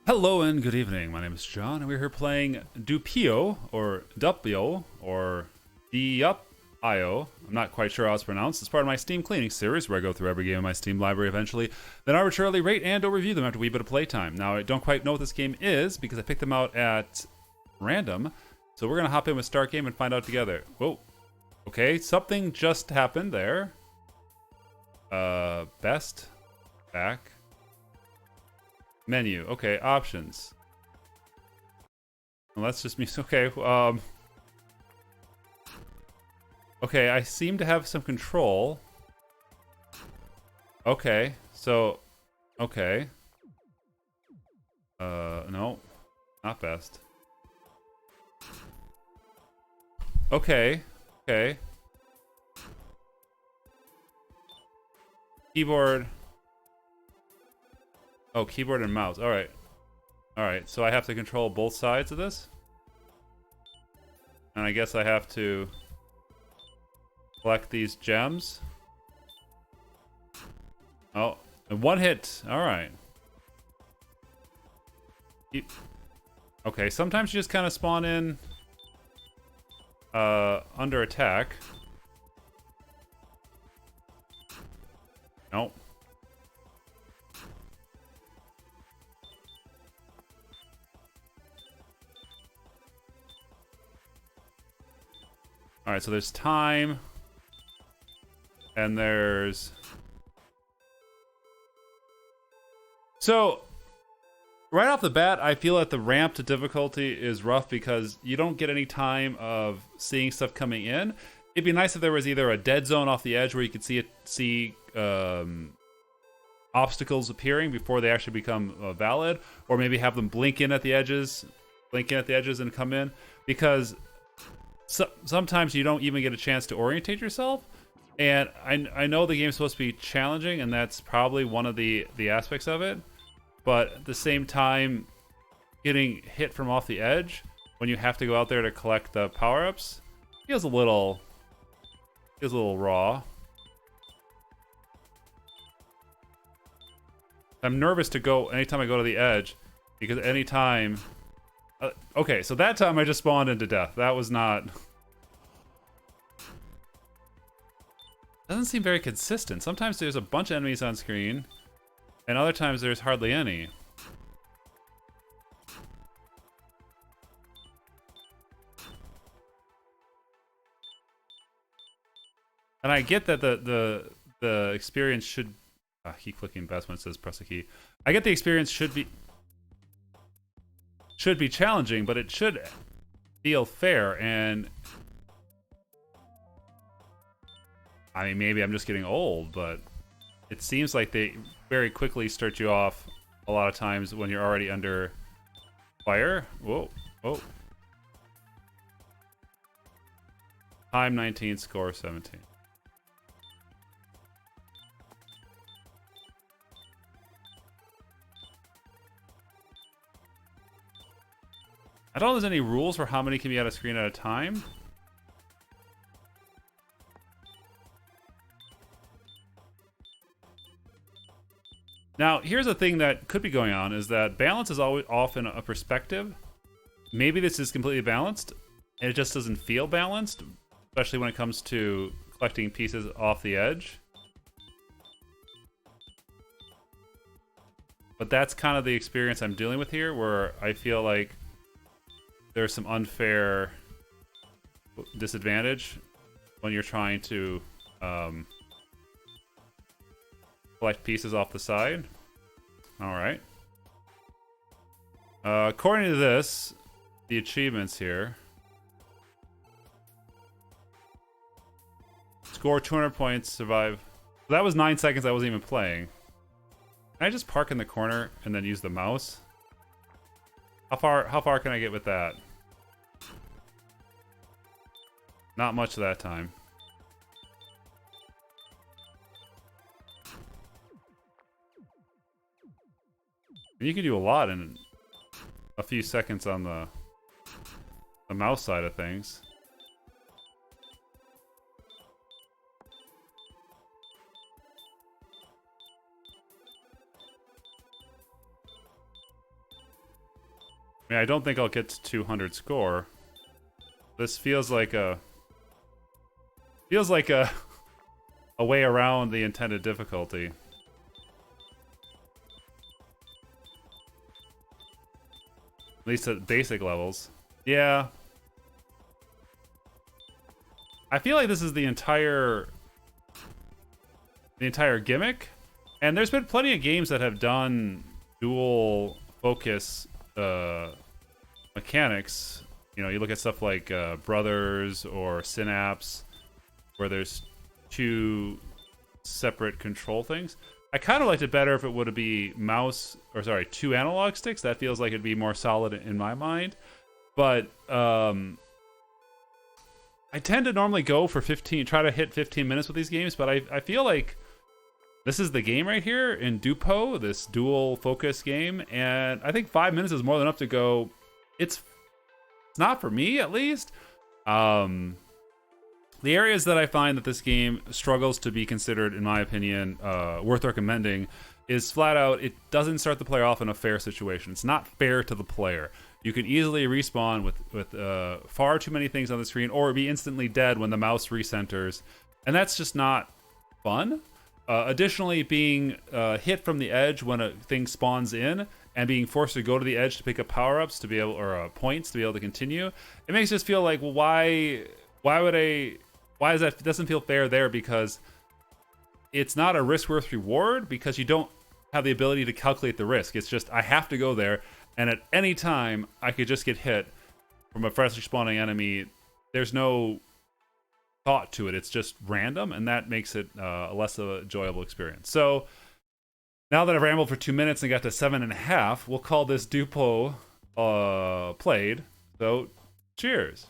Hello and good evening. My name is John, and we're here playing Dupio, or Dupio, or Dupio. I'm not quite sure how it's pronounced. It's part of my Steam cleaning series, where I go through every game in my Steam library eventually, then arbitrarily rate and/or review them after a wee bit of playtime. Now, I don't quite know what this game is because I picked them out at random, so we're gonna hop in with Start Game and find out together. Whoa. Okay, something just happened there. Best, back. Menu. Okay, options. Well, that's just me. Okay, okay, I seem to have some control. Okay, so... Okay. No. Not best. Okay. Okay. Keyboard... Oh, keyboard and mouse. Alright. Alright, so I have to control both sides of this? And I guess I have to collect these gems. Oh, and one hit. Alright. Okay, sometimes you just kind of spawn in under attack. Nope. Alright, so there's time. And there's... So, right off the bat, I feel that the ramp to difficulty is rough because you don't get any time of seeing stuff coming in. It'd be nice if there was either a dead zone off the edge where you could see obstacles appearing before they actually become valid, or maybe have them blink in at the edges and come in, because sometimes you don't even get a chance to orientate yourself. And I know the game's supposed to be challenging, and that's probably one of the aspects of it. But at the same time, getting hit from off the edge when you have to go out there to collect the power-ups feels a little raw. I'm nervous to go anytime I go to the edge, because anytime... okay, so that time I just spawned into death. That was not... Doesn't seem very consistent. Sometimes there's a bunch of enemies on screen, and other times there's hardly any. And I get that the experience should... keep clicking best when it says press a key. I get the experience should be challenging, but it should feel fair. And I mean, maybe I'm just getting old, but it seems like they very quickly start you off a lot of times when you're already under fire. Whoa, whoa. Time 19, score 17. I don't know if there's any rules for how many can be on a screen at a time. Now, here's a thing that could be going on, is that balance is always often a perspective. Maybe this is completely balanced, and it just doesn't feel balanced, especially when it comes to collecting pieces off the edge. But that's kind of the experience I'm dealing with here, where I feel like there's some unfair disadvantage when you're trying to collect pieces off the side. Alright. According to this, the achievements here. Score 200 points, survive. That was 9 seconds I wasn't even playing. Can I just park in the corner and then use the mouse? How far can I get with that? Not much that time. And you can do a lot in a few seconds on the mouse side of things. I mean, I don't think I'll get to 200 score. This feels like a a way around the intended difficulty. At least at basic levels. Yeah. I feel like this is the entire gimmick. And there's been plenty of games that have done dual focus mechanics. You know, you look at stuff like Brothers or Synapse, where there's two separate control things. I kind of liked it better if it would be two analog sticks. That feels like it'd be more solid in my mind. But I tend to normally go for 15, try to hit 15 minutes with these games, but I feel like this is the game right here in Dupio, this dual focus game, and I think 5 minutes is more than enough to go, it's not for me, at least. The areas that I find that this game struggles to be considered, in my opinion, worth recommending, is flat out, it doesn't start the player off in a fair situation. It's not fair to the player. You can easily respawn with far too many things on the screen, or be instantly dead when the mouse recenters, and that's just not fun. Additionally, being hit from the edge when a thing spawns in, and being forced to go to the edge to pick up power-ups to be able, or points to be able to continue, it makes us feel like, well, why is that? It doesn't feel fair there, because it's not a risk worth reward, because you don't have the ability to calculate the risk. It's just, I have to go there, and at any time I could just get hit from a freshly spawning enemy. There's no thought to it. It's just random, and that makes it a less of a enjoyable experience. So now that I've rambled for 2 minutes and got to 7.5, we'll call this Dupio played. So cheers.